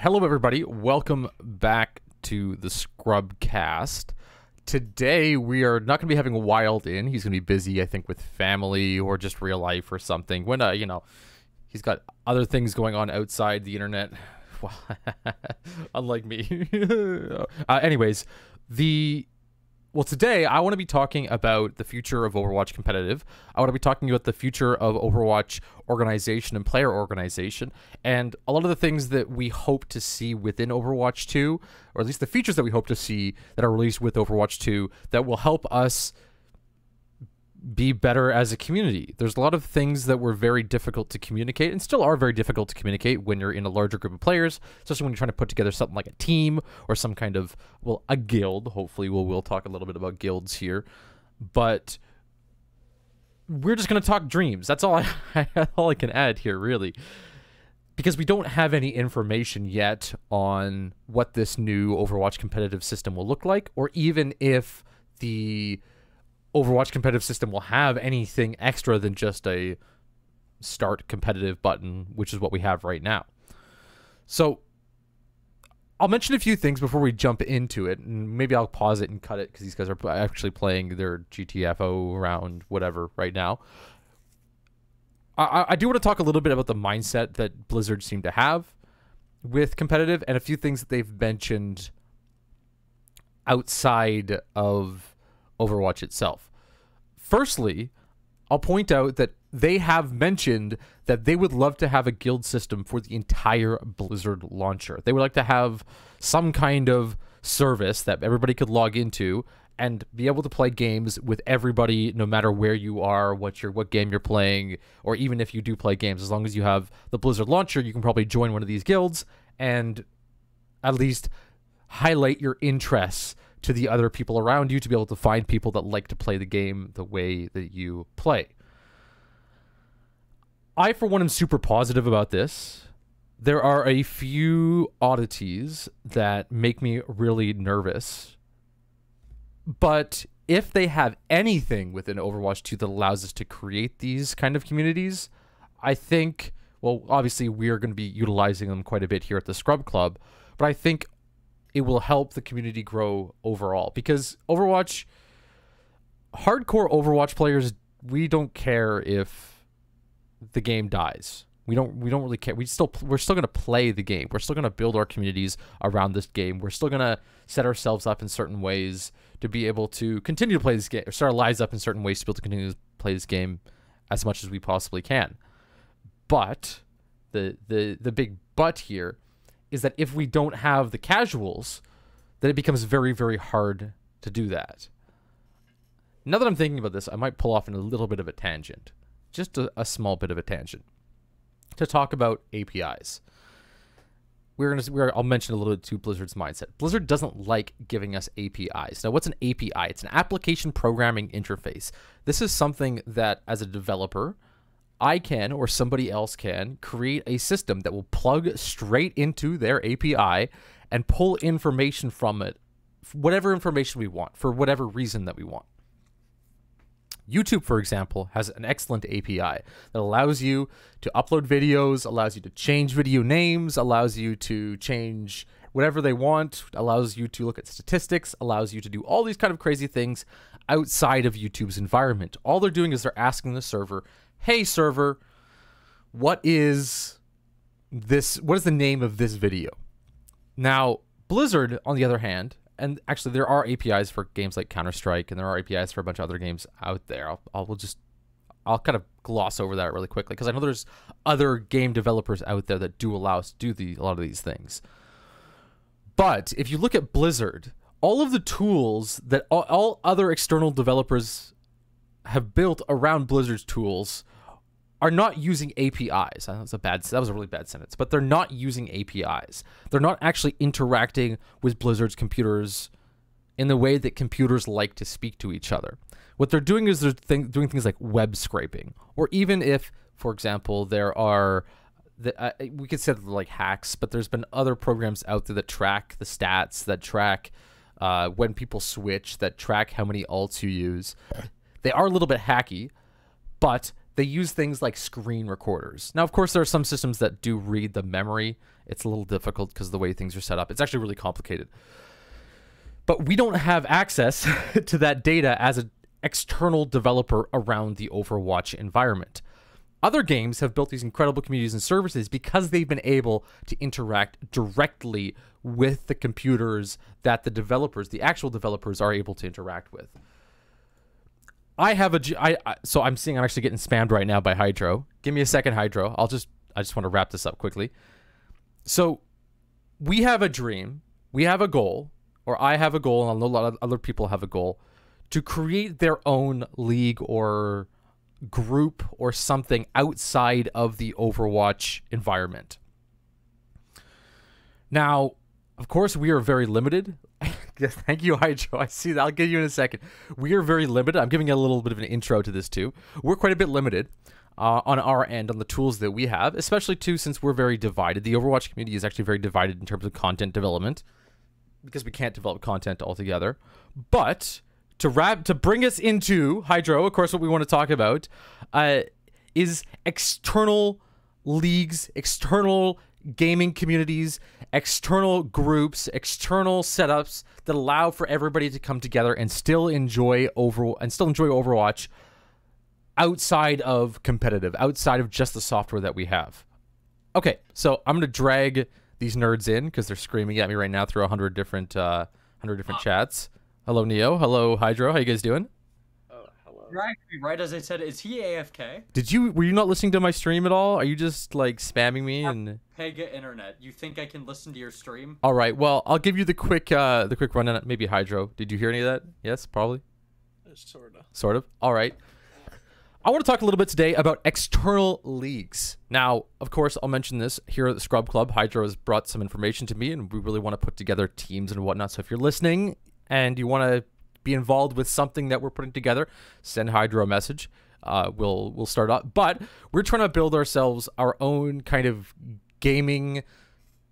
Hello, everybody. Welcome back to the ScrubCast. Today, we are not going to be having Wild in. He's going to be busy, I think, with family or just real life or something. When, he's got other things going on outside the internet. Unlike me. Anyways, today I want to be talking about the future of Overwatch competitive. I want to be talking about the future of Overwatch organization and player organization, and a lot of the things that we hope to see within Overwatch 2, or at least the features that we hope to see that are released with Overwatch 2 that will help us be better as a community. There's a lot of things that were very difficult to communicate and still are very difficult to communicate when you're in a larger group of players, especially when you're trying to put together something like a team or some kind of, a guild. Hopefully we'll talk a little bit about guilds here, but we're just going to talk dreams. That's all all I can add here, really, because we don't have any information yet on what this new Overwatch competitive system will look like, or even if the Overwatch competitive system will have anything extra than just a start competitive button, which is what we have right now. So I'll mention a few things before we jump into it, and maybe I'll pause it and cut it because these guys are actually playing their GTFO round, whatever, right now. I do want to talk a little bit about the mindset that Blizzard seemed to have with competitive and a few things that they've mentioned outside of Overwatch itself. Firstly, I'll point out that they have mentioned that they would love to have a guild system for the entire Blizzard launcher. They would like to have some kind of service that everybody could log into and be able to play games with everybody, no matter where you are, what game you're playing, or even if you do play games. As long as you have the Blizzard launcher, you can probably join one of these guilds and at least highlight your interests to the other people around you to be able to find people that like to play the game the way that you play. I, for one, am super positive about this. There are a few oddities that make me really nervous. But if they have anything within Overwatch 2 that allows us to create these kind of communities, I think, well, obviously we're going to be utilizing them quite a bit here at the Scrub Club, but I think it will help the community grow overall, because hardcore Overwatch players, we don't care if the game dies. We don't really care. We're still going to play the game. We're still going to build our communities around this game. We're still going to set ourselves up in certain ways to be able to continue to play this game, or set our lives up in certain ways to be able to continue to play this game as much as we possibly can. But the big but here is that if we don't have the casuals, then it becomes very, very hard to do that. Now that I'm thinking about this, I might pull off in a little bit of a tangent, just a small bit of a tangent, to talk about APIs. I'll mention a little bit to Blizzard's mindset. Blizzard doesn't like giving us APIs. Now, what's an API? It's an application programming interface. This is something that, as a developer, I can, or somebody else can, create a system that will plug straight into their API and pull information from it, whatever information we want, for whatever reason that we want. YouTube, for example, has an excellent API that allows you to upload videos, allows you to change video names, allows you to change whatever they want, allows you to look at statistics, allows you to do all these kind of crazy things outside of YouTube's environment. All they're doing is they're asking the server, hey server, what is the name of this video? Now, Blizzard, on the other hand, and actually there are APIs for games like Counter-Strike, and there are APIs for a bunch of other games out there. I'll kind of gloss over that really quickly, because I know there's other game developers out there that do allow us to do a lot of these things. But if you look at Blizzard, all of the tools that all other external developers have built around Blizzard's tools are not using APIs. That was a really bad sentence, but they're not using APIs. They're not actually interacting with Blizzard's computers in the way that computers like to speak to each other. What they're doing is doing things like web scraping, or even if, for example, there are, we could say like hacks, but there's been other programs out there that track the stats, that track when people switch, that track how many ults you use. They are a little bit hacky, but they use things like screen recorders. Now, of course, there are some systems that do read the memory. It's a little difficult because of the way things are set up. It's actually really complicated. But we don't have access to that data as an external developer around the Overwatch environment. Other games have built these incredible communities and services because they've been able to interact directly with the computers that the developers, the actual developers, are able to interact with. So I'm seeing I'm actually getting spammed right now by Hydro. Give me a second, Hydro. I just want to wrap this up quickly. So we have a dream, we have a goal, or I have a goal, and a lot of other people have a goal to create their own league or group or something outside of the Overwatch environment. Now, of course, we are very limited. Yes, thank you, Hydro. I see that. I'll get you in a second. We are very limited. I'm giving you a little bit of an intro to this too. We're quite a bit limited on our end on the tools that we have, especially too since we're very divided. The Overwatch community is actually very divided in terms of content development because we can't develop content altogether. But to bring us into Hydro, of course, what we want to talk about is external leagues, external gaming communities, external groups, external setups that allow for everybody to come together and still enjoy Overwatch outside of competitive, outside of just the software that we have. Okay, so I'm gonna drag these nerds in because they're screaming at me right now through 100 different chats. Hello, Neo. Hello, Hydro. How you guys doing? You're actually right, as I said. Is he AFK? Were you not listening to my stream at all? Are you just like spamming me and Pega internet? You think I can listen to your stream? All right. Well, I'll give you the quick rundown. Maybe Hydro. Did you hear any of that? Yes, probably. Sort of. All right. I want to talk a little bit today about external leagues. Now, of course, I'll mention this here at the Scrub Club. Hydro has brought some information to me, and we really want to put together teams and whatnot. So if you're listening and you want to be involved with something that we're putting together, send Hydro a message. We'll start up. But we're trying to build ourselves our own kind of gaming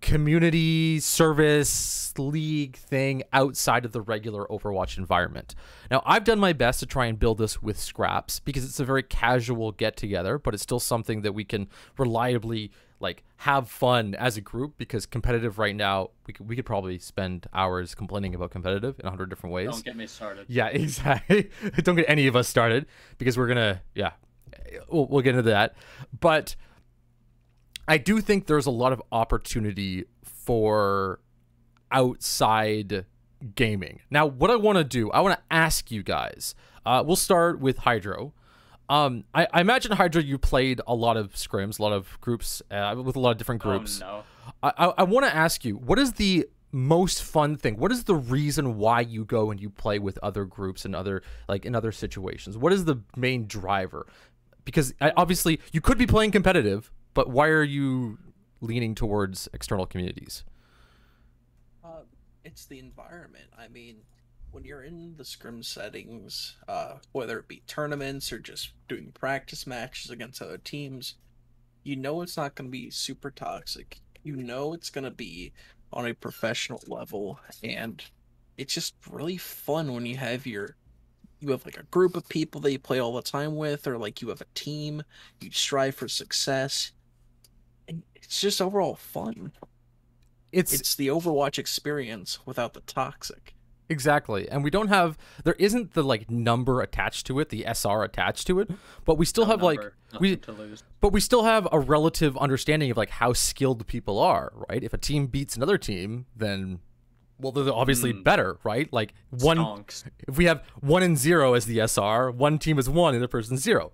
community service league thing outside of the regular Overwatch environment. Now, I've done my best to try and build this with Scraps because it's a very casual get together, but it's still something that we can reliably like have fun as a group, because competitive right now, we could probably spend hours complaining about competitive in 100 different ways. Don't get me started. Yeah, exactly. Don't get any of us started, because we're gonna, we'll get into that. But I do think there's a lot of opportunity for outside gaming. Now, what I want to do, I want to ask you guys. We'll start with Hydro. I imagine, Hydro, you played a lot of scrims, a lot of groups, with a lot of different groups. Oh, no. I want to ask you, what is the most fun thing? What is the reason why you go and you play with other groups and in other situations? What is the main driver? Because obviously you could be playing competitive, but why are you leaning towards external communities? It's the environment. I mean, when you're in the scrim settings, whether it be tournaments or just doing practice matches against other teams, you know it's not going to be super toxic. You know it's going to be on a professional level, and it's just really fun when you have like a group of people that you play all the time with, or like you have a team, you strive for success, and it's just overall fun. It's the Overwatch experience without the toxic. Exactly. And there isn't the like number attached to it, the SR attached to it, but we still have we still have a relative understanding of like how skilled people are, right? If a team beats another team, then they're obviously better, right? Like if we have 1 and 0 as the SR, one team is 1 and the other person's 0.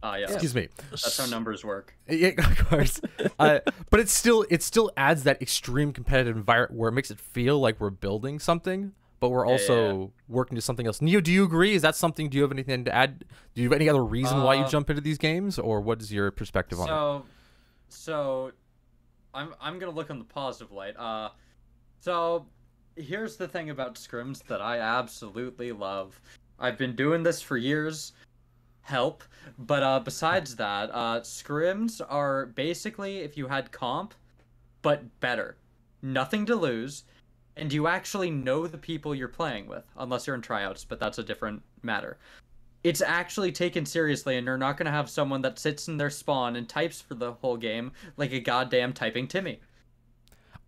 Yeah. Excuse me. That's how numbers work. Yeah, of course. But it still adds that extreme competitive environment where it makes it feel like we're building something, but we're also working to something else. Neo, do you agree? Is that something? Do you have anything to add? Do you have any other reason why you jump into these games, or what is your perspective on it? So, I'm gonna look on the positive light. So here's the thing about scrims that I absolutely love. I've been doing this for years. But besides that, scrims are basically if you had comp, but better. Nothing to lose, and you actually know the people you're playing with, unless you're in tryouts, but that's a different matter. it's actually taken seriously, and you're not going to have someone that sits in their spawn and types for the whole game like a goddamn typing Timmy.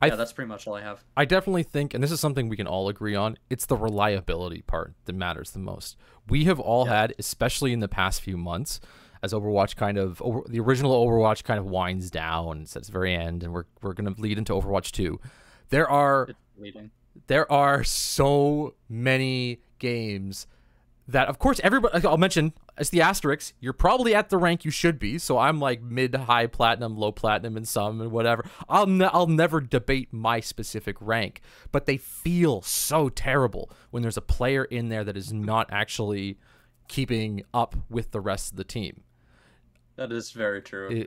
Yeah, that's pretty much all I have. I definitely think, and this is something we can all agree on, it's the reliability part that matters the most. We have all had, especially in the past few months, as Overwatch the original Overwatch kind of winds down at its very end, and we're going to lead into Overwatch 2. There are so many games that, of course, everybody, I'll mention as the asterisk, you're probably at the rank you should be. So I'm like mid, high platinum, low platinum, and some and whatever. I'll never debate my specific rank, but they feel so terrible when there's a player in there that is not actually keeping up with the rest of the team. That is very true.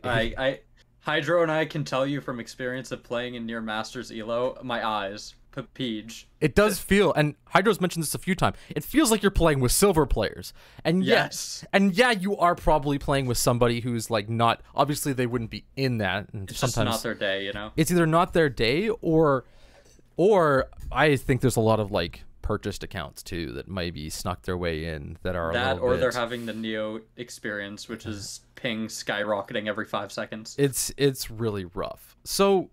Hydro and I can tell you from experience of playing in near Masters Elo, my eyes. Peach. It does feel, and Hydro's mentioned this a few times, it feels like you're playing with silver players. And yes. And yeah, you are probably playing with somebody who's like not, obviously they wouldn't be in that. And it's sometimes just not their day, you know? It's either not their day or I think there's a lot of like purchased accounts too that maybe snuck their way in that are that, or they're having the Neo experience, which is ping skyrocketing every 5 seconds. It's really rough. So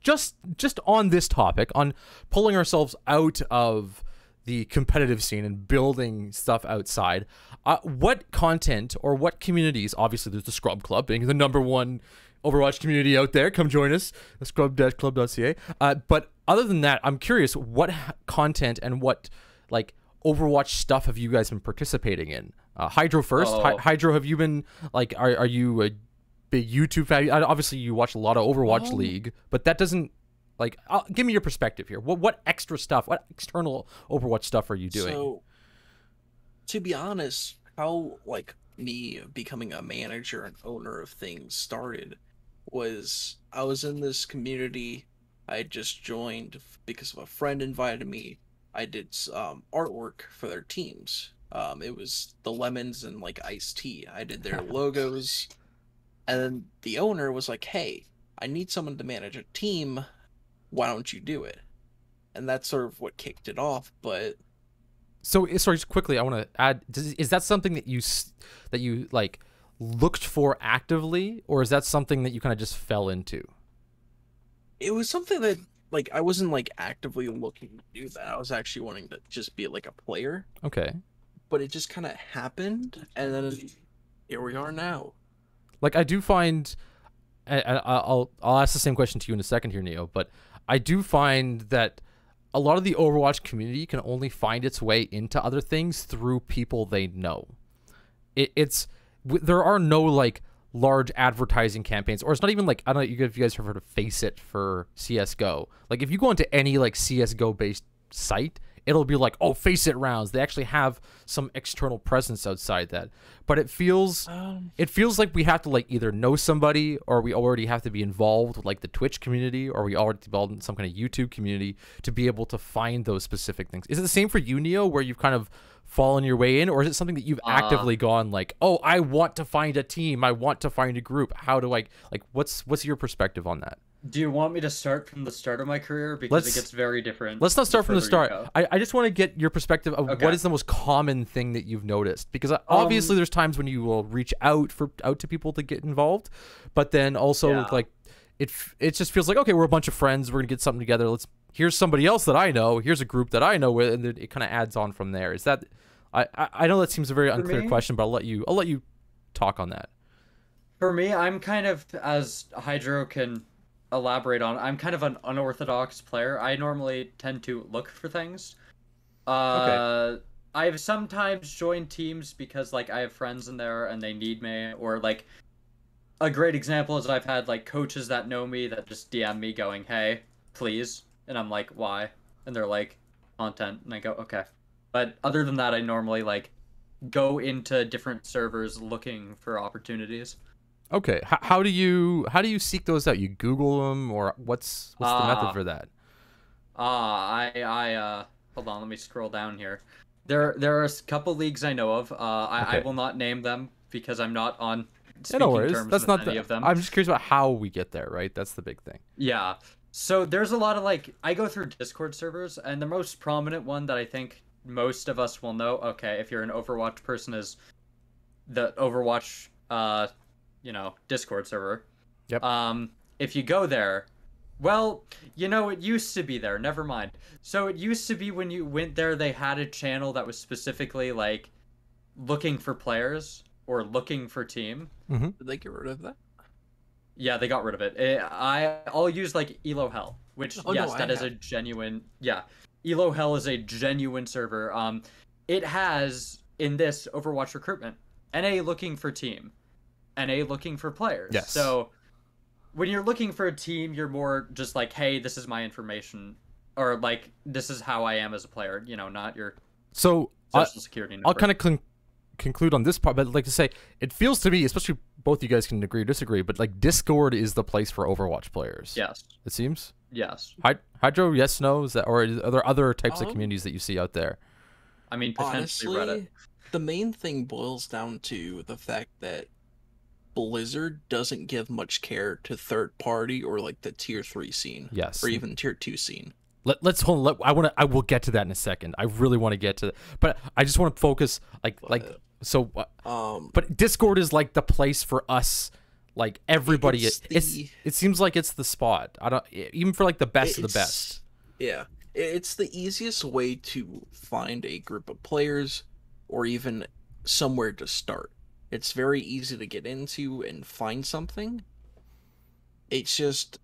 just on this topic, on pulling ourselves out of the competitive scene and building stuff outside, what content or what communities, obviously there's the Scrub Club being the #1 Overwatch community out there, come join us, scrub-club.ca, but other than that, I'm curious, what content and what like Overwatch stuff have you guys been participating in? Hydro first. Hydro, have you been like, are you a big YouTube fan? Obviously you watch a lot of Overwatch League, but that doesn't like, give me your perspective here. What extra stuff, what external Overwatch stuff are you doing? So, to be honest, how like me becoming a manager and owner of things started was I was in this community I just joined because of a friend invited me. I did artwork for their teams. It was the Lemons and like Iced Tea. I did their logos. And then the owner was like, hey, I need someone to manage a team. Why don't you do it? And that's sort of what kicked it off. But so, sorry, just quickly, I want to add, is that something that you like looked for actively, or is that something that you kind of just fell into? It was something that like I wasn't like actively looking to do that. I was actually wanting to just be like a player. Okay. But it just kind of happened, and then here we are now. Like, I do find, I'll ask the same question to you in a second here, Neo, but I do find that a lot of the Overwatch community can only find its way into other things through people they know. There are no like large advertising campaigns, or it's not even like, I don't know if you guys have heard of Face It for CSGO. Like, if you go into any like CSGO based site, it'll be like, oh, Face It rounds. They actually have some external presence outside that. But it feels like we have to like either know somebody, or we already have to be involved with like the Twitch community, or we already involved in some kind of YouTube community to be able to find those specific things. Is it the same for you, Neo, where you've kind of fallen your way in, or is it something that you've actively gone like, oh, I want to find a team, I want to find a group? How do I like? What's your perspective on that? Do you want me to start from the start of my career? Because it gets very different. Let's not start from the start. I just want to get your perspective of what is the most common thing that you've noticed. Because obviously there's times when you will reach out to people to get involved. But then also like it just feels like, okay, we're a bunch of friends. We're going to get something together. Here's somebody else that I know. Here's a group that I know with. And then it kind of adds on from there. Is that, I know that seems a very unclear question, but I'll let you talk on that. For me, I'm kind of, as Hydro can elaborate on, I'm kind of an unorthodox player. I normally tend to look for things. I've sometimes joined teams because like I have friends in there and they need me, or like a great example is I've had like coaches that know me that just DM me going, hey, please, and I'm like, why? And they're like, content, and I go, okay. But other than that, I normally like go into different servers looking for opportunities. Okay, how do you seek those out? You Google them, or what's the method for that? I hold on, let me scroll down here. There are a couple leagues I know of. I will not name them because I'm not on speaking terms with any of them. I'm just curious about how we get there, right? That's the big thing. Yeah. So there's a lot of like, I go through Discord servers, and the most prominent one that I think most of us will know. Okay, if you're an Overwatch person, is the Overwatch, Discord server. Yep. If you go there, well, it used to be there. Never mind. So it used to be when you went there, they had a channel that was specifically like looking for players or looking for team. Did they get rid of that? Yeah, they got rid of it. I'll use like Elo Hell, which that is a genuine. Yeah, Elo Hell is a genuine server. It has in this Overwatch recruitment, NA looking for team, NA looking for players. Yes. So when you're looking for a team, you're more just like, hey, this is my information, or like this is how I am as a player. Not your social security number. I'll kind of conclude on this part, but I'd like to say it feels to me, especially both you guys can agree or disagree, but like Discord is the place for Overwatch players. Yes. It seems. Yes. Hydro, yes, no, is that, or are there other types of communities that you see out there? I mean, potentially honestly, Reddit. The main thing boils down to the fact that Blizzard doesn't give much care to third party or like the tier 3 scene. Yes. Or even tier 2 scene. Let's hold on. I will get to that in a second. I really want to get to that, but I just want to focus but Discord is like the place for us, like everybody. It seems like it's the spot. I don't even for like the best of the best. Yeah, it's the easiest way to find a group of players or even somewhere to start. It's very easy to get into and find something. It's just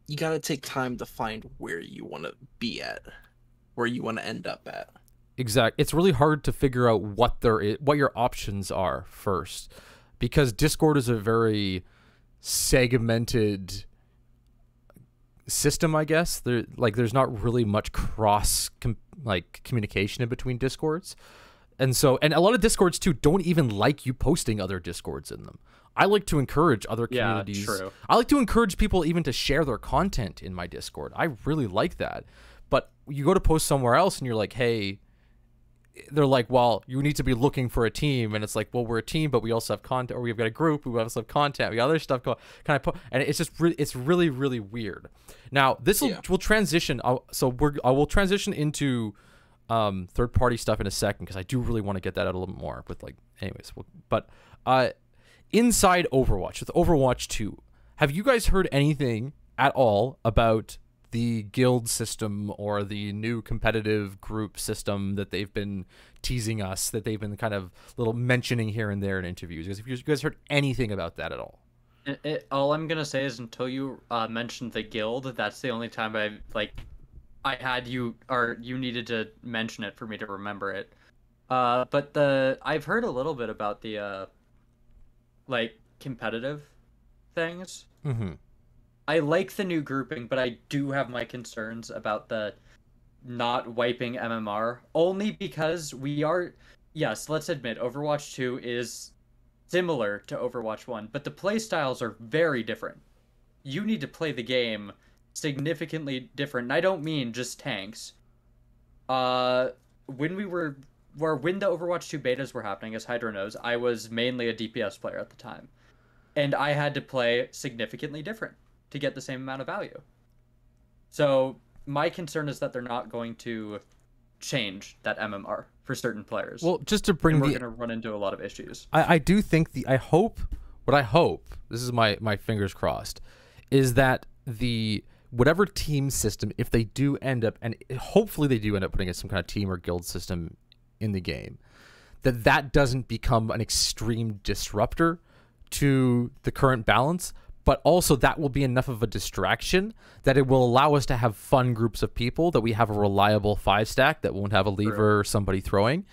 you got to take time to find where you want to be at, where you want to end up at. Exactly. It's really hard to figure out what your options are first, because Discord is a very segmented system, I guess. There's not really much communication in between Discords. And a lot of Discords too don't even like you posting other Discords in them. I like to encourage other communities. Yeah, true. I like to encourage people even to share their content in my Discord. I really like that. But you go to post somewhere else and you're like, hey, they're like, well, you need to be looking for a team. And it's like, well, we're a team, but we also have content, or we've got a group, we also have content, we got other stuff going. And it's just it's really, really weird. Now, this will transition. I will transition into third party stuff in a second, because I do really want to get that out a little bit more. But inside Overwatch, with Overwatch 2, have you guys heard anything at all about the guild system or the new competitive group system that they've been teasing us, that they've been kind of little mentioning here and there in interviews? Have you guys heard anything about that at all? All I'm gonna say is until you mentioned the guild, that's the only time I had you, or you needed to mention it for me to remember it. But I've heard a little bit about the competitive things. Mm-hmm. I like the new grouping, but I do have my concerns about the not wiping MMR, only because let's admit, Overwatch 2 is similar to Overwatch 1, but the playstyles are very different. You need to play the game significantly different, and I don't mean just tanks. When the Overwatch 2 betas were happening, as Hydro knows, I was mainly a DPS player at the time, and I had to play significantly different to get the same amount of value. So my concern is that they're not going to change that MMR for certain players. Well, just to bring we're going to run into a lot of issues. I do think I hope, this is my fingers crossed, is that whatever team system, if they do end up, and hopefully they do end up putting some kind of team or guild system in the game, that doesn't become an extreme disruptor to the current balance, but also that will be enough of a distraction that it will allow us to have fun groups of people, that we have a reliable 5-stack that won't have a lever or somebody throwing,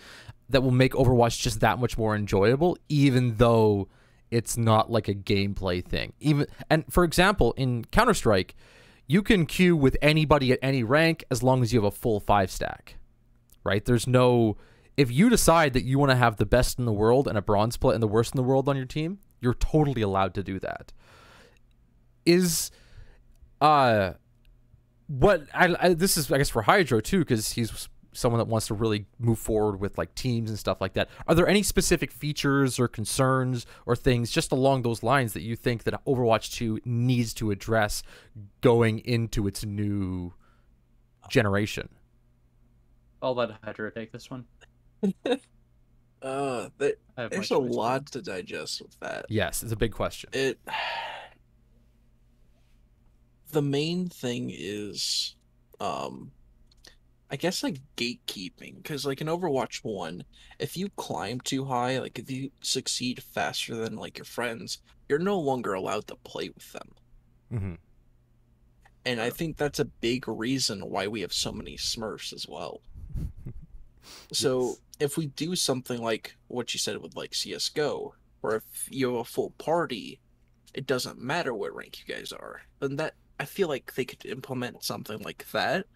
that will make Overwatch just that much more enjoyable, even though it's not like a gameplay thing. And for example, in Counter-Strike, you can queue with anybody at any rank as long as you have a full 5-stack, right? If you decide that you want to have the best in the world and a bronze play and the worst in the world on your team, you're totally allowed to do that. This is, I guess, for Hydro too, because he's someone that wants to really move forward with like teams and stuff like that. Are there any specific features or concerns or things just along those lines that you think that Overwatch 2 needs to address going into its new generation? I'll let Hydra take this one. I have my There's a choice. lot to digest with that. Yes, it's a big question. The main thing is, I guess like gatekeeping, because like in Overwatch 1, if you climb too high, like if you succeed faster than like your friends, you're no longer allowed to play with them. Hmm. And I think that's a big reason why we have so many Smurfs as well. So Yes. if we do something like what you said with like CS:GO, or if you have a full party, it doesn't matter what rank you guys are, then that I feel like they could implement something like that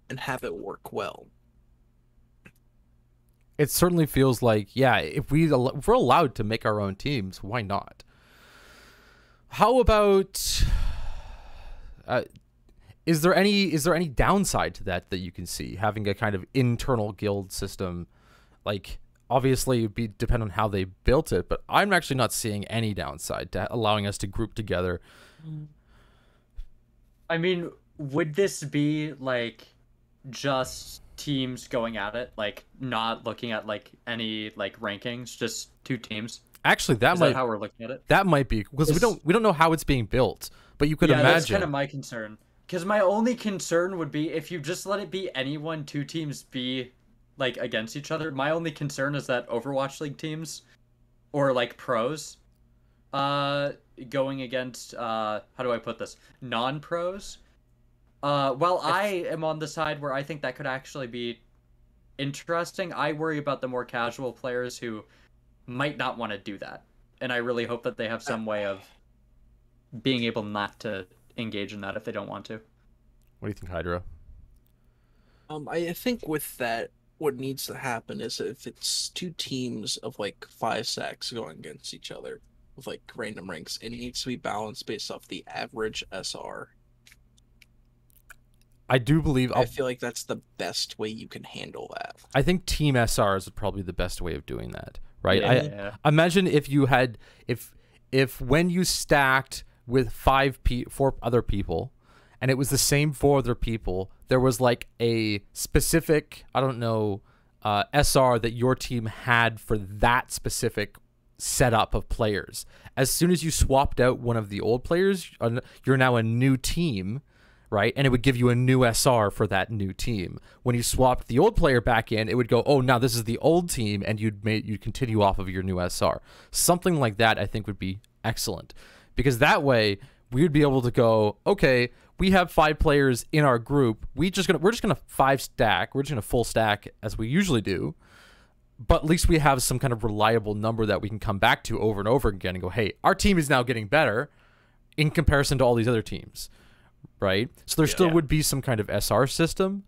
and have it work well. It certainly feels like, yeah, if we're allowed to make our own teams, why not? How about uh, is there any downside to that you can see, having a kind of internal guild system? Like, obviously it'd be depend on how they built it, but I'm actually not seeing any downside to allowing us to group together. I mean, would this be like just teams going at it, like not looking at like any like rankings, just two teams? Actually, Is that how we're looking at it? that might be because This- we don't know how it's being built, but you could yeah, that's kind imagine. of my concern. Because my only concern would be if you just let it be anyone, two teams be like against each other. My only concern is that Overwatch League teams or like pros, uh, going against how do I put this? Non-pros. Well, I am on the side where I think that could actually be interesting. I worry about the more casual players who might not want to do that, and I really hope that they have some way of being able not to engage in that if they don't want to. What do you think, Hydra? I think with that, what needs to happen is if it's two teams of like 5 sacks going against each other with like random ranks, it needs to be balanced based off the average SR. I do believe I feel like that's the best way you can handle that. I think team SRs is probably the best way of doing that, right? Yeah. I imagine if you had if when you stacked with four other people, and it was the same four other people, there was like a specific, I don't know, SR that your team had for that specific setup of players. As soon as you swapped out one of the old players, you're now a new team, right? And it would give you a new SR for that new team. When you swapped the old player back in, it would go, oh, now this is the old team, and you'd continue off of your new SR. Something like that, I think, would be excellent, because that way we would be able to go, okay, we have 5 players in our group. We're just gonna 5 stack. We're just gonna full stack as we usually do. But at least we have some kind of reliable number that we can come back to over and over again and go, hey, our team is now getting better in comparison to all these other teams, right? So there still would be some kind of SR system,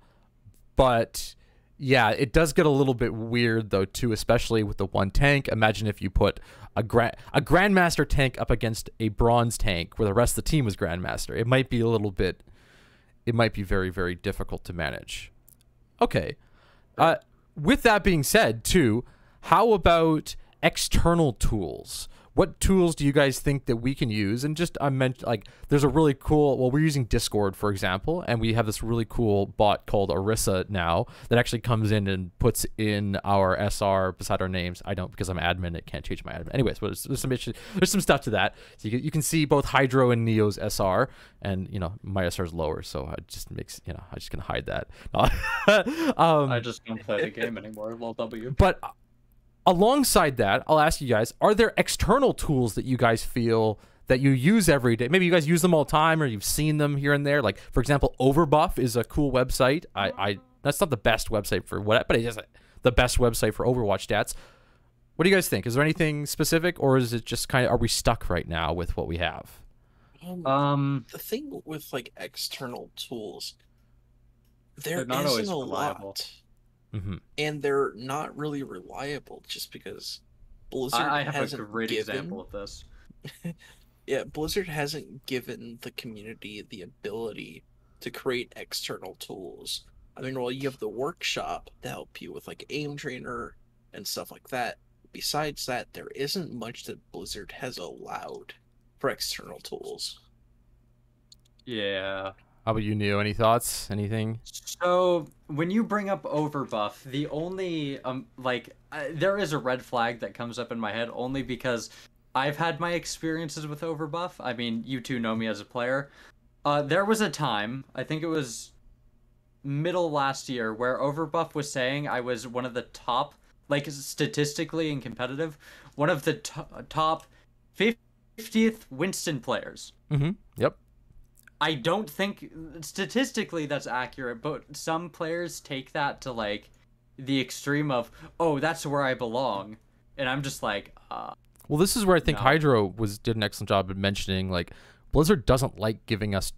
but yeah, it does get a little bit weird though too, especially with the one tank. Imagine if you put a Grandmaster tank up against a bronze tank where the rest of the team was Grandmaster. It might be very, very difficult to manage. Okay. With that being said, too, how about external tools? What tools do you guys think that we can use? And just I meant like there's a really cool. Well, we're using Discord, for example, and we have this really cool bot called Arissa now that actually comes in and puts in our SR beside our names. I don't, because I'm admin. It can't change my admin. Anyways, but there's some issues. There's some stuff to that. So you can see both Hydro and Neo's SR, and my SR is lower, so it just makes I'm just gonna hide that. I just don't play the game anymore. Lol W. But alongside that, I'll ask you guys, are there external tools that you guys feel that you use every day? Maybe you guys use them all the time, or you've seen them here and there. Like, for example, Overbuff is a cool website. I that's not the best website for what, but it is the best website for Overwatch stats. What do you guys think? Is there anything specific, or is it just kind of, are we stuck right now with what we have? The thing with like external tools, there They're not always isn't a reliable. lot. Mm-hmm. And they're not really reliable just because Blizzard I have a hasn't great given... example of this. Yeah, Blizzard hasn't given the community the ability to create external tools. I mean, well, you have the workshop to help you with like aim trainer and stuff like that. Besides that, there isn't much that Blizzard has allowed for external tools. Yeah. How about you, Neo? Any thoughts? Anything? So when you bring up overbuff, the only there is a red flag that comes up in my head only because I've had my experiences with overbuff. I mean, you two know me as a player. There was a time, I think it was middle last year, where overbuff was saying I was one of the top, like statistically and competitive, one of the top 50th Winston players. Mm-hmm. Yep. I don't think statistically that's accurate, but some players take that to like the extreme of, oh, that's where I belong, and I'm just like, well, this is where I think no. Hydro did an excellent job of mentioning, like, Blizzard doesn't like giving us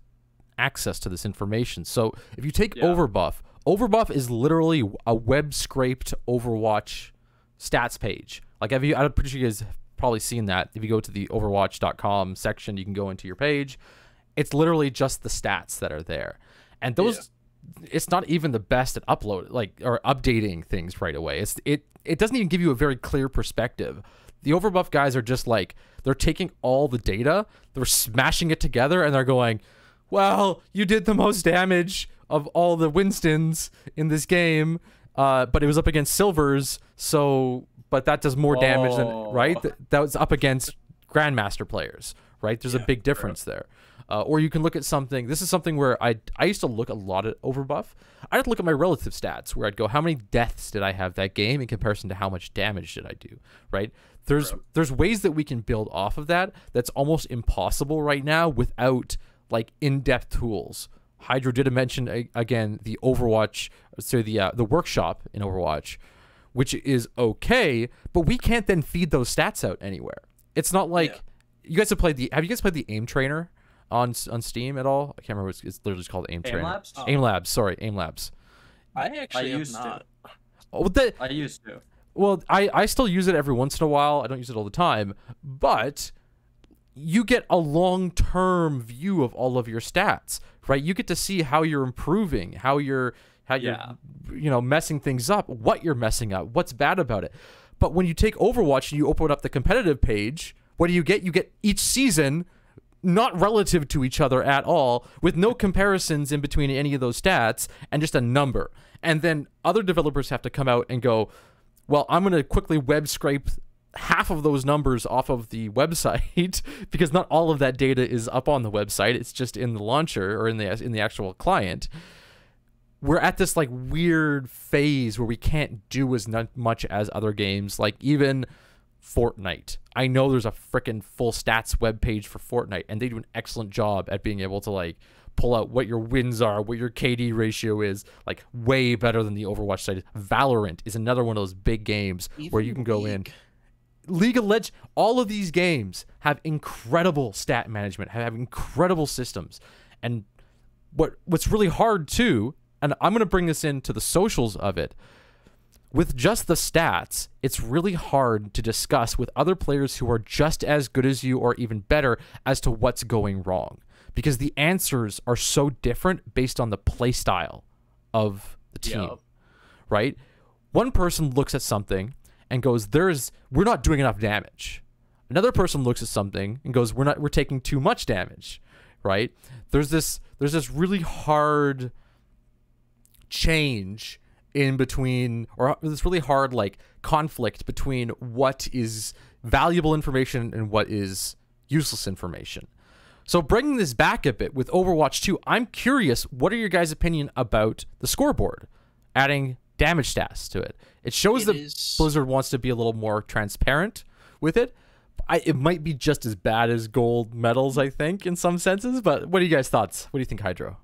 access to this information. So if you take Overbuff is literally a web scraped Overwatch stats page. Like, I'm pretty sure you guys have probably seen that. If you go to the overwatch.com section, you can go into your page. It's literally just the stats that are there. And those, it's not even the best at updating things right away. It doesn't even give you a very clear perspective. The Overbuff guys are just like, they're taking all the data, they're smashing it together, and they're going, well, you did the most damage of all the Winstons in this game, but it was up against Silvers, but that does more damage than, right? That was up against Grandmaster players, right? There's a big difference there. Or you can look at something. This is something where I used to look a lot at Overbuff. I'd look at my relative stats where I'd go, how many deaths did I have that game in comparison to how much damage did I do, right? There's ways that we can build off of that that's almost impossible right now without like in-depth tools. Hydro did mention again the Overwatch, so the workshop in Overwatch, which is okay, but we can't then feed those stats out anywhere. It's not like you guys have you guys played the Aim Trainer on Steam at all? I can't remember. It's literally just called Aim Trainer. Labs? Aim Labs. Sorry, Aim Labs. I actually used have not. I used to. Well, I still use it every once in a while. I don't use it all the time, but you get a long-term view of all of your stats, right? You get to see how you're improving, how you're messing things up, what you're messing up, what's bad about it. But when you take Overwatch and you open up the competitive page, what do you get? You get each season not relative to each other at all, with no comparisons in between any of those stats, and just a number. And then other developers have to come out and go, well, I'm going to quickly web scrape half of those numbers off of the website because not all of that data is up on the website. It's just in the launcher or in the actual client. We're at this like weird phase where we can't do as much as other games, like even Fortnite. I know there's a freaking full stats webpage for Fortnite, and they do an excellent job at being able to like pull out what your wins are, what your KD ratio is, like way better than the Overwatch site. Valorant is another one of those big games where you can go in. League of Legends, all of these games have incredible stat management, have incredible systems. And what's really hard too, and I'm going to bring this into the socials of it, with just the stats, it's really hard to discuss with other players who are just as good as you or even better as to what's going wrong, because the answers are so different based on the play style of the team, right? One person looks at something and goes, we're not doing enough damage. Another person looks at something and goes, we're taking too much damage, right? There's this really hard change in between, or this really hard like conflict between what is valuable information and what is useless information. So bringing this back a bit with Overwatch 2, I'm curious, what are your guys' opinion about the scoreboard? Adding damage stats to it. It shows that Blizzard wants to be a little more transparent with it. It might be just as bad as gold medals, I think, in some senses, but what are you guys' thoughts? What do you think, Hydro?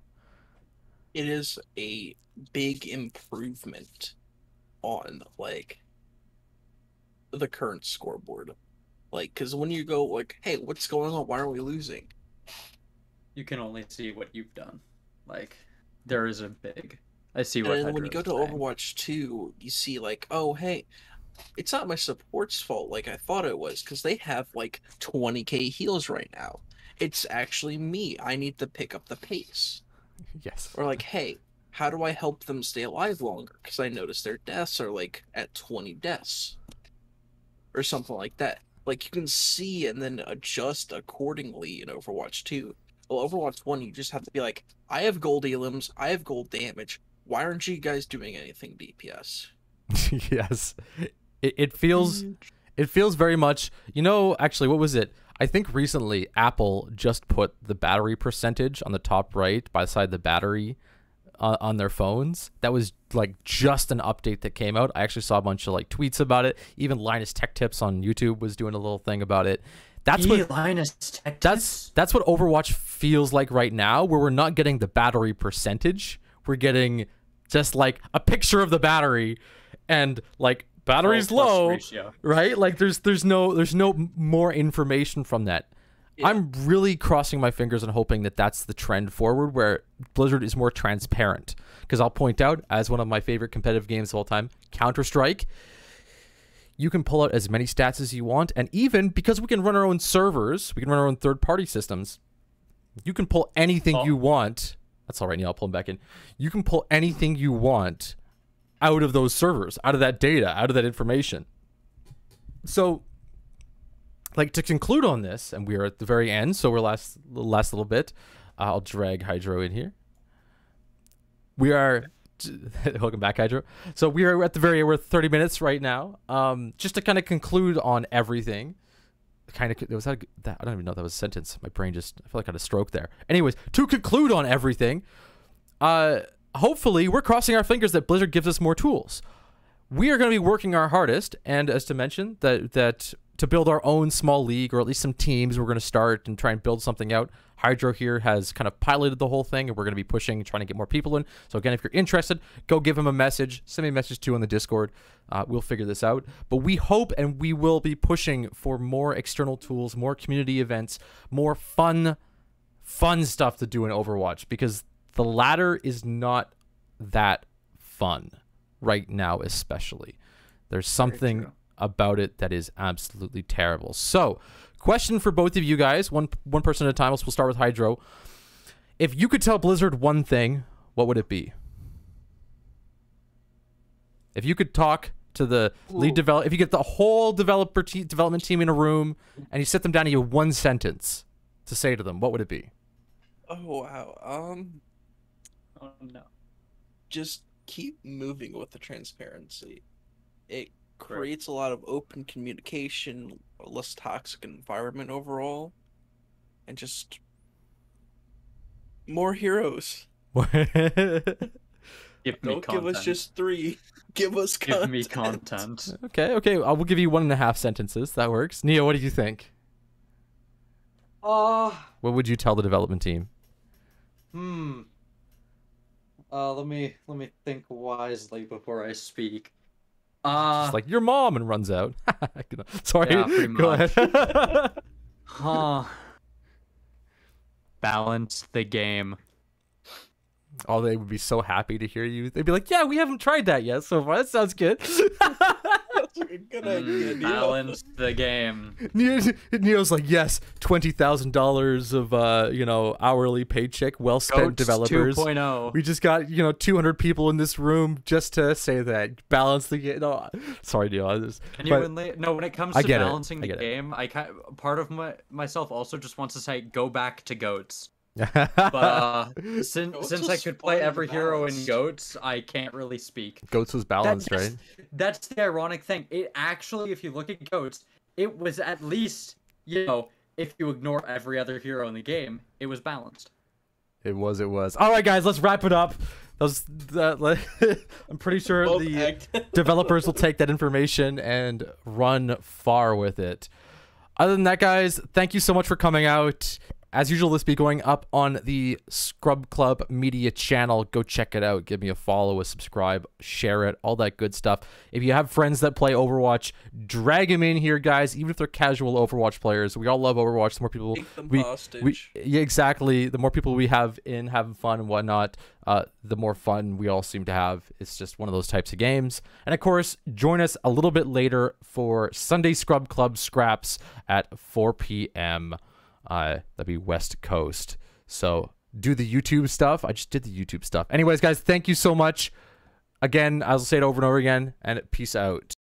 It is a big improvement on like the current scoreboard, like because when you go like, hey, what's going on, why are we losing, you can only see what you've done. Like there is a big, I see what. And then when you go to Overwatch 2, you see like, oh hey, it's not my support's fault like I thought it was, because they have like 20k heals right now. It's actually me, I need to pick up the pace. Yes. Or like, hey, how do I help them stay alive longer? Because I notice their deaths are like at 20 deaths. Or something like that. Like you can see and then adjust accordingly in Overwatch 2. Well, Overwatch 1, you just have to be like, I have gold elims, I have gold damage. Why aren't you guys doing anything DPS? Yes, it feels very much. Actually, what was it? I think recently Apple just put the battery percentage on the top right beside the battery on their phones. That was like just an update that came out. I actually saw a bunch of like tweets about it. Even Linus Tech Tips on YouTube was doing a little thing about it. That's what Linus Tech Tips? That's what Overwatch feels like right now, where we're not getting the battery percentage. We're getting just like a picture of the battery and like battery's low, right? Like there's no more information from that. Yeah. I'm really crossing my fingers and hoping that that's the trend forward, where Blizzard is more transparent. Because I'll point out, as one of my favorite competitive games of all time, Counter-Strike, you can pull out as many stats as you want, and even because we can run our own servers, we can run our own third-party systems, you can pull anything you want. That's all right, Neil, I'll pull them back in. You can pull anything you want out of those servers, out of that data, out of that information. So, like, to conclude on this, and we're at the very end, so we're last little bit. I'll drag Hydro in here. We are... Welcome back, Hydro. So we are at the we're 30 minutes right now. Just to kind of conclude on everything. I don't even know if that was a sentence. My brain I feel like I had a stroke there. Anyways, to conclude on everything, hopefully we're crossing our fingers that Blizzard gives us more tools. We are going to be working our hardest, and as to mention, that to build our own small league, or at least some teams, we're going to start and try and build something out. Hydro here has kind of piloted the whole thing, and we're going to be pushing, trying to get more people in. So again, if you're interested, go give him a message. Send me a message too on the Discord. We'll figure this out. But we hope and we will be pushing for more external tools, more community events, more fun stuff to do in Overwatch, because the latter is not that fun right now, especially. There's something about it that is absolutely terrible. So, question for both of you guys, one person at a time. We'll start with Hydro. If you could tell Blizzard one thing, what would it be? If you could talk to the lead developer, if you get the whole development team in a room and you sit them down and you have one sentence to say to them, what would it be? Oh wow. Oh no. Just keep moving with the transparency. It creates a lot of open communication, a less toxic environment overall, and just more heroes. Don't give us just 3. Give us content. Give me content. Okay. I will give you 1.5 sentences. That works. Neo, what do you think? What would you tell the development team? Let me think wisely before I speak. Just like your mom, and runs out. Sorry. Yeah, pretty Go much. ahead. Balance the game. Oh, they would be so happy to hear you. They'd be like, "Yeah, we haven't tried that yet so far. That sounds good." That's a good idea, Neo. Balance the game. Neo's like, "Yes, $20,000 of hourly paycheck, well spent, Goats developers. 2.0. We just got 200 people in this room just to say that balance the game." No, sorry, Neo. When it comes to balancing the game, part of myself also just wants to say, go back to goats. But since I could play every hero in Goats, I can't really speak. Goats was balanced, right? That's the ironic thing. It actually, if you look at Goats, it was at least, if you ignore every other hero in the game, it was balanced. It was. All right, guys, let's wrap it up. I'm pretty sure the developers will take that information and run far with it. Other than that, guys, thank you so much for coming out. As usual, this will be going up on the Scrub Club Media channel. Go check it out. Give me a follow, a subscribe, share it, all that good stuff. If you have friends that play Overwatch, drag them in here, guys, even if they're casual Overwatch players. We all love Overwatch. The more people take them hostage. Yeah, exactly. The more people we have in having fun and whatnot, the more fun we all seem to have. It's just one of those types of games. And of course, join us a little bit later for Sunday Scrub Club Scraps at 4 p.m. That'd be West Coast. So do the YouTube stuff. I just did the YouTube stuff. Anyways, guys, thank you so much. Again, I'll say it over and over again, and peace out.